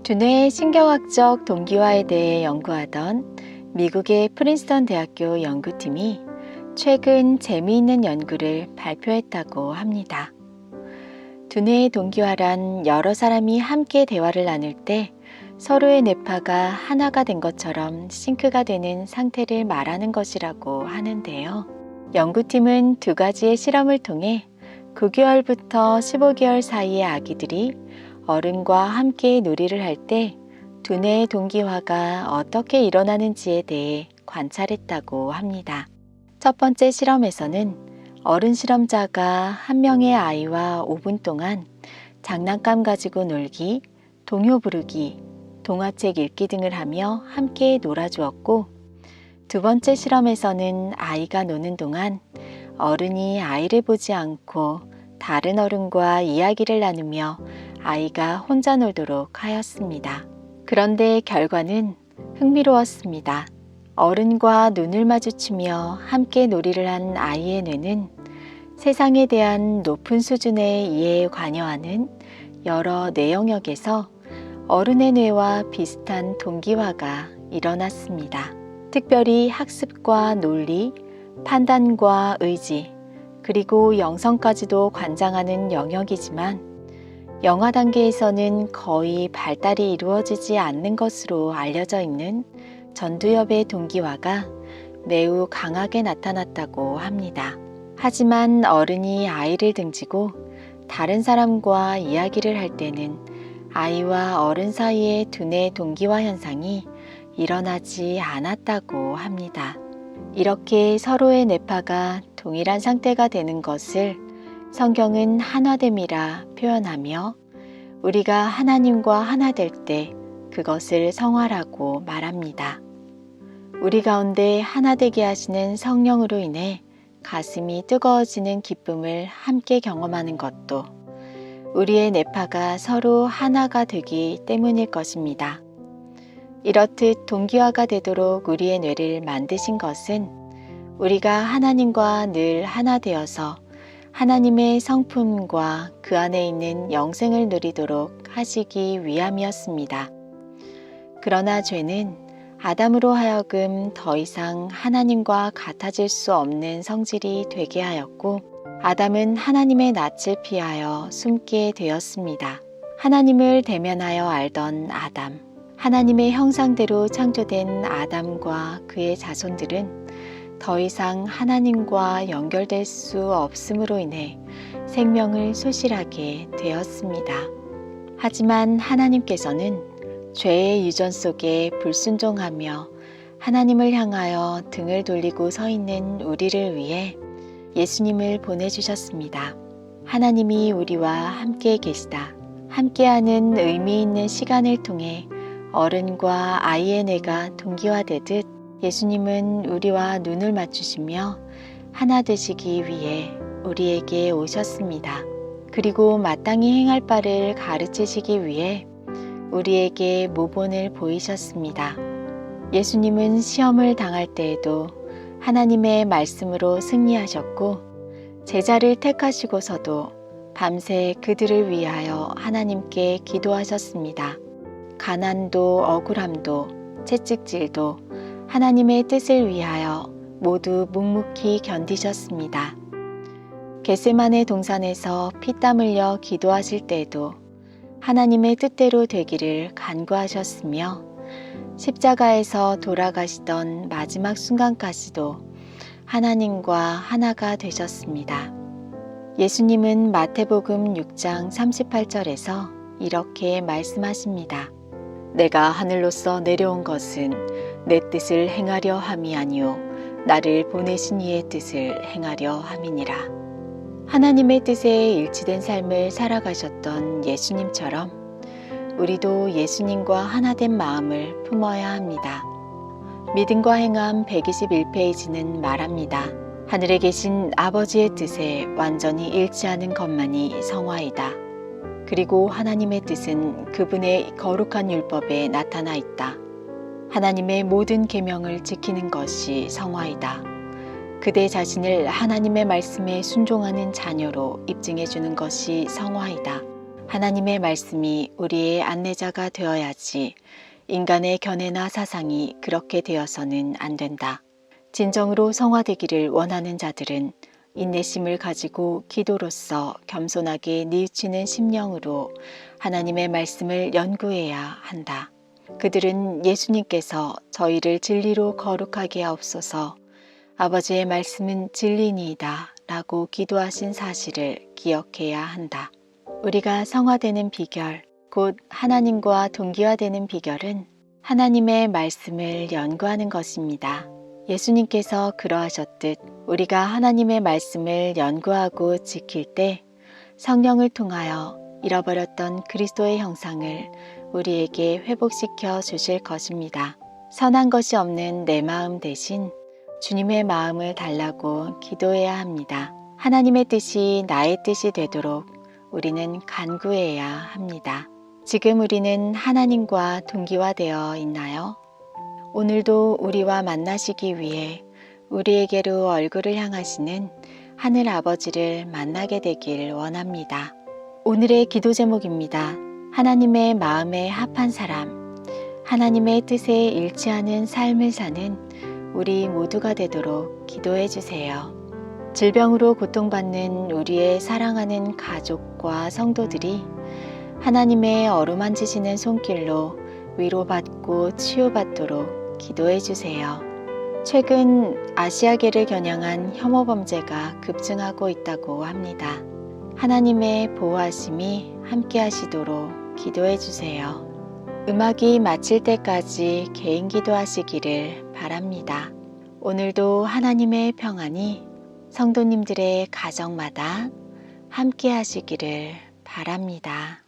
두뇌의 신경학적 동기화에 대해 연구하던 미국의 프린스턴 대학교 연구팀이 최근 재미있는 연구를 발표했다고 합니다. 두뇌의 동기화란 여러 사람이 함께 대화를 나눌 때 서로의 뇌파가 하나가 된 것처럼 싱크가 되는 상태를 말하는 것이라고 하는데요. 연구팀은 두 가지의 실험을 통해 9개월부터 15개월 사이의 아기들이 어른과 함께 놀이를 할 때 두뇌의 동기화가 어떻게 일어나는지에 대해 관찰했다고 합니다. 첫 번째 실험에서는 어른 실험자가 한 명의 아이와 5분 동안 장난감 가지고 놀기, 동요 부르기, 동화책 읽기 등을 하며 함께 놀아주었고, 두 번째 실험에서는 아이가 노는 동안 어른이 아이를 보지 않고 다른 어른과 이야기를 나누며 아이가 혼자 놀도록 하였습니다. 그런데 결과는 흥미로웠습니다. 어른과 눈을 마주치며 함께 놀이를 한 아이의 뇌는 세상에 대한 높은 수준의 이해에 관여하는 여러 뇌 영역에서 어른의 뇌와 비슷한 동기화가 일어났습니다. 특별히 학습과 논리, 판단과 의지, 그리고 영성까지도 관장하는 영역이지만 영아 단계에서는 거의 발달이 이루어지지 않는 것으로 알려져 있는 전두엽의 동기화가 매우 강하게 나타났다고 합니다. 하지만 어른이 아이를 등지고 다른 사람과 이야기를 할 때는 아이와 어른 사이의 두뇌 동기화 현상이 일어나지 않았다고 합니다. 이렇게 서로의 뇌파가 동일한 상태가 되는 것을 성경은 하나됨이라 표현하며 우리가 하나님과 하나 될 때 그것을 성화라고 말합니다. 우리 가운데 하나 되게 하시는 성령으로 인해 가슴이 뜨거워지는 기쁨을 함께 경험하는 것도 우리의 뇌파가 서로 하나가 되기 때문일 것입니다. 이렇듯 동기화가 되도록 우리의 뇌를 만드신 것은 우리가 하나님과 늘 하나 되어서 하나님의 성품과 그 안에 있는 영생을 누리도록 하시기 위함이었습니다. 그러나 죄는 아담으로 하여금 더 이상 하나님과 같아질 수 없는 성질이 되게 하였고 아담은 하나님의 낯을 피하여 숨게 되었습니다. 하나님을 대면하여 알던 아담, 하나님의 형상대로 창조된 아담과 그의 자손들은 더 이상 하나님과 연결될 수 없음으로 인해 생명을 소실하게 되었습니다. 하지만 하나님께서는 죄의 유전 속에 불순종하며 하나님을 향하여 등을 돌리고 서 있는 우리를 위해 예수님을 보내주셨습니다. 하나님이 우리와 함께 계시다. 함께하는 의미 있는 시간을 통해 어른과 아이의 뇌가 동기화되듯 예수님은 우리와 눈을 맞추시며 하나 되시기 위해 우리에게 오셨습니다. 그리고 마땅히 행할 바를 가르치시기 위해 우리에게 모본을 보이셨습니다. 예수님은 시험을 당할 때에도 하나님의 말씀으로 승리하셨고 제자를 택하시고서도 밤새 그들을 위하여 하나님께 기도하셨습니다. 가난도 억울함도 채찍질도 하나님의 뜻을 위하여 모두 묵묵히 견디셨습니다. 겟세마네 동산에서 피땀 흘려 기도하실 때에도 하나님의 뜻대로 되기를 간구하셨으며 십자가에서 돌아가시던 마지막 순간까지도 하나님과 하나가 되셨습니다. 예수님은 마태복음 6장 38절에서 이렇게 말씀하십니다. 내가 하늘로서 내려온 것은 내 뜻을 행하려 함이 아니요 나를 보내신 이의 뜻을 행하려 함이니라. 하나님의 뜻에 일치된 삶을 살아가셨던 예수님처럼 우리도 예수님과 하나된 마음을 품어야 합니다. 믿음과 행함 121페이지는 말합니다. 하늘에 계신 아버지의 뜻에 완전히 일치하는 것만이 성화이다. 그리고 하나님의 뜻은 그분의 거룩한 율법에 나타나 있다. 하나님의 모든 계명을 지키는 것이 성화이다. 그대 자신을 하나님의 말씀에 순종하는 자녀로 입증해 주는 것이 성화이다. 하나님의 말씀이 우리의 안내자가 되어야지 인간의 견해나 사상이 그렇게 되어서는 안 된다. 진정으로 성화되기를 원하는 자들은 인내심을 가지고 기도로써 겸손하게 뉘우치는 심령으로 하나님의 말씀을 연구해야 한다. 그들은 예수님께서 저희를 진리로 거룩하게 하옵소서, 아버지의 말씀은 진리니이다 라고 기도하신 사실을 기억해야 한다. 우리가 성화되는 비결, 곧 하나님과 동기화되는 비결은 하나님의 말씀을 연구하는 것입니다. 예수님께서 그러하셨듯 우리가 하나님의 말씀을 연구하고 지킬 때 성령을 통하여 잃어버렸던 그리스도의 형상을 우리에게 회복시켜 주실 것입니다. 선한 것이 없는 내 마음 대신 주님의 마음을 달라고 기도해야 합니다. 하나님의 뜻이 나의 뜻이 되도록 우리는 간구해야 합니다. 지금 우리는 하나님과 동기화되어 있나요? 오늘도 우리와 만나시기 위해 우리에게로 얼굴을 향하시는 하늘 아버지를 만나게 되길 원합니다. 오늘의 기도 제목입니다. 하나님의 마음에 합한 사람, 하나님의 뜻에 일치하는 삶을 사는 우리 모두가 되도록 기도해 주세요. 질병으로 고통받는 우리의 사랑하는 가족과 성도들이 하나님의 어루만지시는 손길로 위로받고 치유받도록 기도해 주세요. 최근 아시아계를 겨냥한 혐오 범죄가 급증하고 있다고 합니다. 하나님의 보호하심이 함께 하시도록 기도해 주세요. 음악이 마칠 때까지 개인 기도하시기를 바랍니다. 오늘도 하나님의 평안이 성도님들의 가정마다 함께 하시기를 바랍니다.